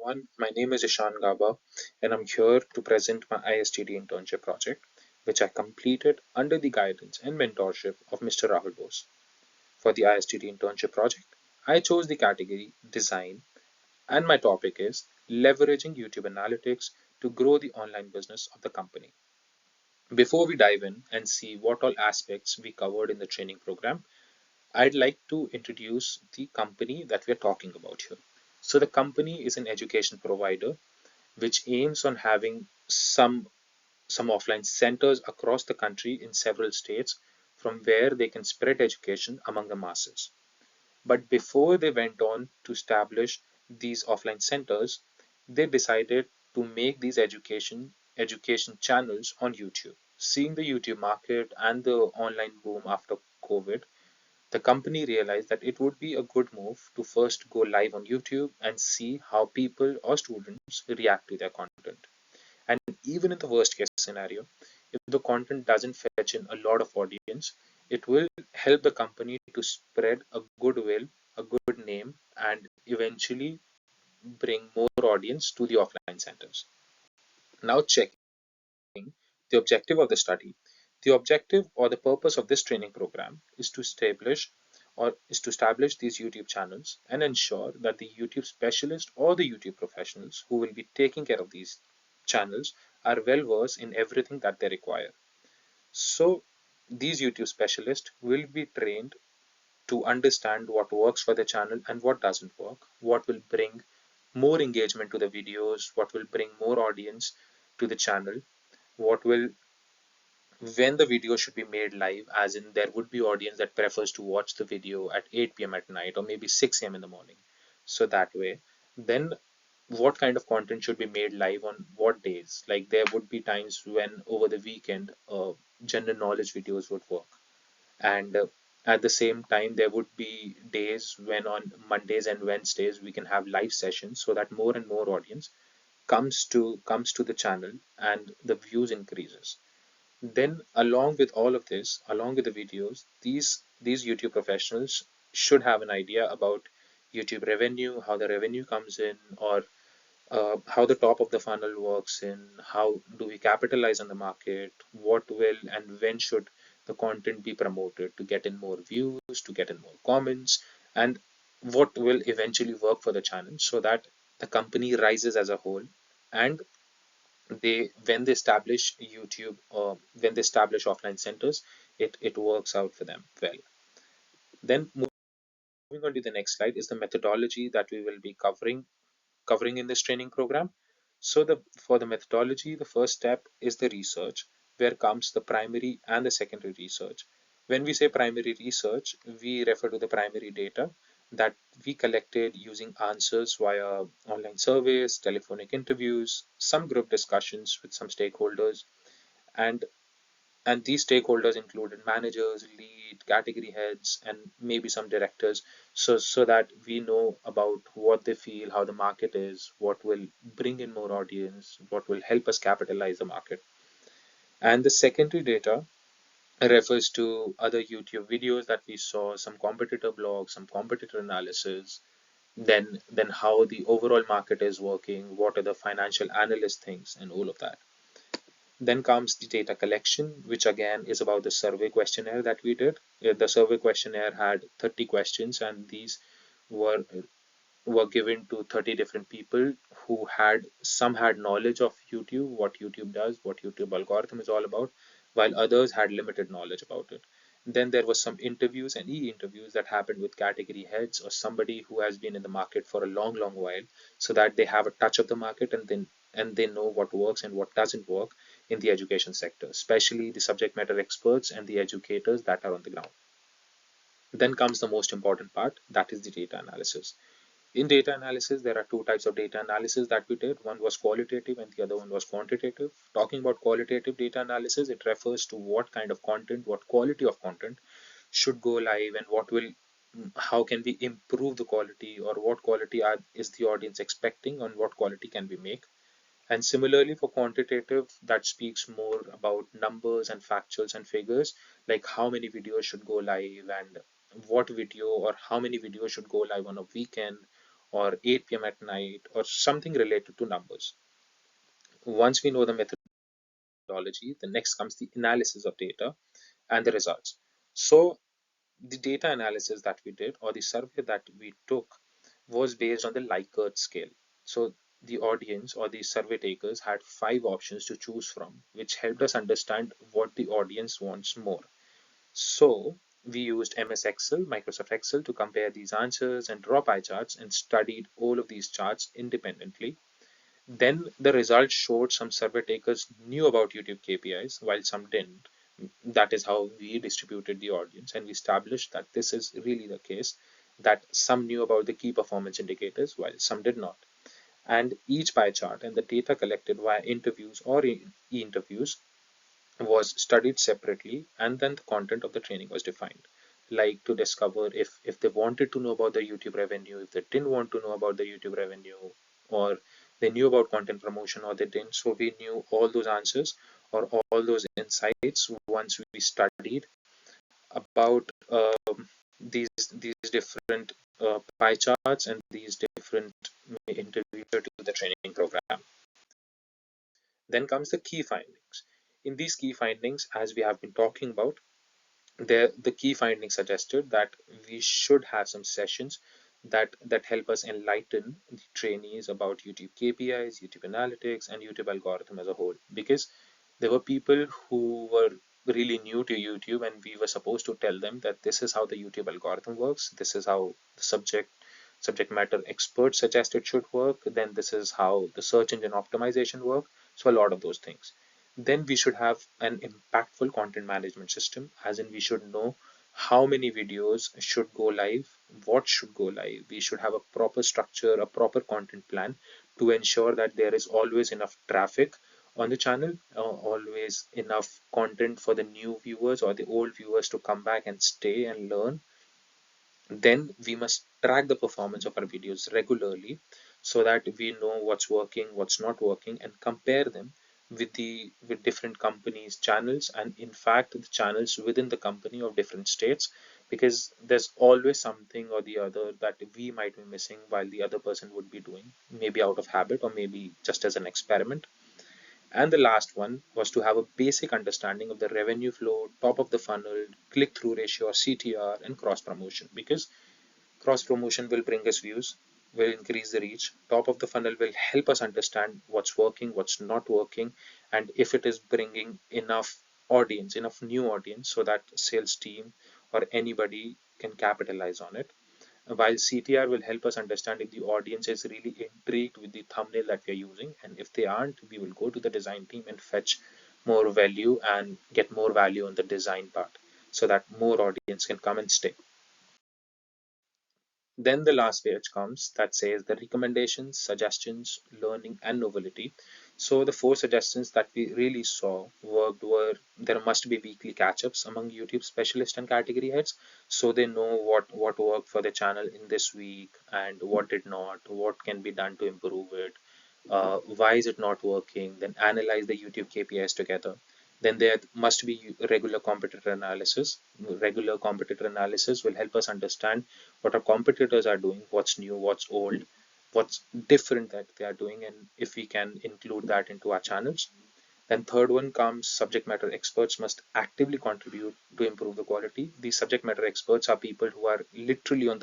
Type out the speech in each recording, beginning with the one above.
everyone. My name is Ishan Gaba, and I'm here to present my ISTD internship project, which I completed under the guidance and mentorship of Mr. Rahul Bose. For the ISTD internship project, I chose the category Design, and my topic is Leveraging YouTube Analytics to Grow the Online Business of the Company. Before we dive in and see what all aspects we covered in the training program, I'd like to introduce the company that we're talking about here. So, the company is an education provider which aims on having some offline centers across the country in several states from where they can spread education among the masses. But before they went on to establish these offline centers, they decided to make these education channels on YouTube. Seeing the YouTube market and the online boom after COVID, the company realized that it would be a good move to first go live on YouTube and see how people or students react to their content. And even in the worst case scenario, if the content doesn't fetch in a lot of audience, it will help the company to spread a goodwill, a good name, and eventually bring more audience to the offline centers. Now, checking the objective of the study. The objective or the purpose of this training program is to establish these YouTube channels and ensure that the YouTube specialist or the YouTube professionals who will be taking care of these channels are well versed in everything that they require. So these YouTube specialists will be trained to understand what works for the channel and what doesn't work, what will bring more engagement to the videos, what will bring more audience to the channel, what will when the video should be made live, as in there would be audience that prefers to watch the video at 8 p.m. at night or maybe 6 a.m. in the morning. So that way, then what kind of content should be made live on what days? Like there would be times when over the weekend, general knowledge videos would work, and at the same time there would be days when on Mondays and Wednesdays we can have live sessions so that more and more audience comes to the channel and the views increases. Then, along with all of this, along with the videos, these YouTube professionals should have an idea about YouTube revenue, how the revenue comes in, or how the top of the funnel works in, how do we capitalize on the market, what will and when should the content be promoted to get in more views, to get in more comments, and what will eventually work for the channel so that the company rises as a whole and they when they establish YouTube or when they establish offline centers, it works out for them well. Then moving on to the next slide is the methodology that we will be covering in this training program. So the for the methodology, the first step is the research, where comes the primary and the secondary research. When we say primary research, we refer to the primary data that we collected using answers via online surveys, telephonic interviews, some group discussions with some stakeholders, and these stakeholders included managers, lead, category heads, and maybe some directors, so that we know about what they feel, how the market is, what will bring in more audience, what will help us capitalize the market. And the secondary data refers to other YouTube videos that we saw, some competitor blogs, some competitor analysis, then how the overall market is working, what are the financial analyst things, and all of that. Then comes the data collection, which again is about the survey questionnaire that we did. The survey questionnaire had 30 questions, and these were were given to 30 different people who had some had knowledge of YouTube, what YouTube does, what YouTube algorithm is all about, while others had limited knowledge about it. Then there was some interviews and e-interviews that happened with category heads or somebody who has been in the market for a long, long while, so that they have a touch of the market and they know what works and what doesn't work in the education sector, especially the subject matter experts and the educators that are on the ground. Then comes the most important part, that is the data analysis. In data analysis, there are two types of data analysis that we did. One was qualitative and the other one was quantitative. Talking about qualitative data analysis, it refers to what kind of content, what quality of content should go live and how can we improve the quality, or what quality is the audience expecting and what quality can we make. And similarly for quantitative, that speaks more about numbers and factuals and figures, like how many videos should go live and what video or how many videos should go live on a weekend, or 8 p.m. at night, or something related to numbers. Once we know the methodology, the next comes the analysis of data and the results. So the data analysis that we did, or the survey that we took, was based on the Likert scale. So the audience or the survey takers had 5 options to choose from, which helped us understand what the audience wants more. So we used MS Excel, Microsoft Excel, to compare these answers and draw pie charts, and studied all of these charts independently. Then the results showed some survey takers knew about YouTube KPIs while some didn't. That is how we distributed the audience, and we established that this is really the case, that some knew about the key performance indicators while some did not. And each pie chart and the data collected via interviews or e-interviews was studied separately, and then the content of the training was defined, like to discover if they wanted to know about the YouTube revenue, if they didn't want to know about the YouTube revenue, or they knew about content promotion or they didn't. So we knew all those answers or all those insights once we studied about these different pie charts and these different interviews to the training program. Then comes the key findings. In these key findings, as we have been talking about, the key findings suggested that we should have some sessions that help us enlighten the trainees about YouTube KPIs, YouTube analytics, and YouTube algorithm as a whole. Because there were people who were really new to YouTube, and we were supposed to tell them that this is how the YouTube algorithm works, this is how the subject matter experts suggest it should work, then this is how the search engine optimization work. So a lot of those things. Then we should have an impactful content management system, as in we should know how many videos should go live, what should go live. We should have a proper structure, a proper content plan to ensure that there is always enough traffic on the channel, always enough content for the new viewers or the old viewers to come back and stay and learn. Then we must track the performance of our videos regularly so that we know what's working, what's not working, and compare them with different companies' channels, and in fact the channels within the company of different states, because there's always something or the other that we might be missing while the other person would be doing, maybe out of habit or maybe just as an experiment. And the last one was to have a basic understanding of the revenue flow, top of the funnel, click through ratio or CTR, and cross promotion, because cross promotion will bring us views, will increase the reach. Top of the funnel will help us understand what's working, what's not working, and if it is bringing enough audience, enough new audience, so that sales team or anybody can capitalize on it. While CTR will help us understand if the audience is really intrigued with the thumbnail that we are using, and if they aren't, we will go to the design team and fetch more value and get more value on the design part so that more audience can come and stay. Then the last page comes that says the recommendations, suggestions, learning, and novelty. So the 4 suggestions that we really saw worked were: there must be weekly catch-ups among YouTube specialists and category heads, so they know what worked for the channel in this week and what did not, what can be done to improve it, why is it not working, then analyze the YouTube KPIs together. Then there must be regular competitor analysis. Regular competitor analysis will help us understand what our competitors are doing, what's new, what's old, what's different that they are doing, and if we can include that into our channels. Then third one comes subject matter experts must actively contribute to improve the quality. These subject matter experts are people who are literally on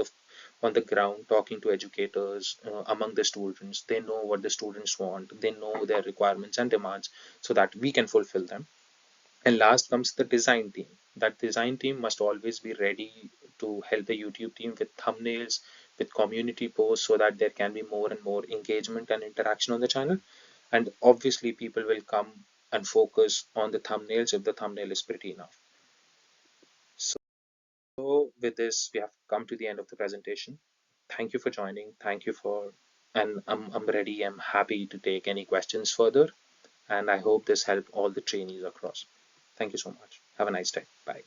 the ground talking to educators, among the students. They know what the students want, they know their requirements and demands so that we can fulfill them. And last comes the design team. That design team must always be ready to help the YouTube team with thumbnails, with community posts, so that there can be more and more engagement and interaction on the channel. And obviously, people will come and focus on the thumbnails if the thumbnail is pretty enough. So, with this, we have come to the end of the presentation. Thank you for joining. Thank you for, and I'm ready. I'm happy to take any questions further. And I hope this helped all the trainees across. Thank you so much. Have a nice day. Bye.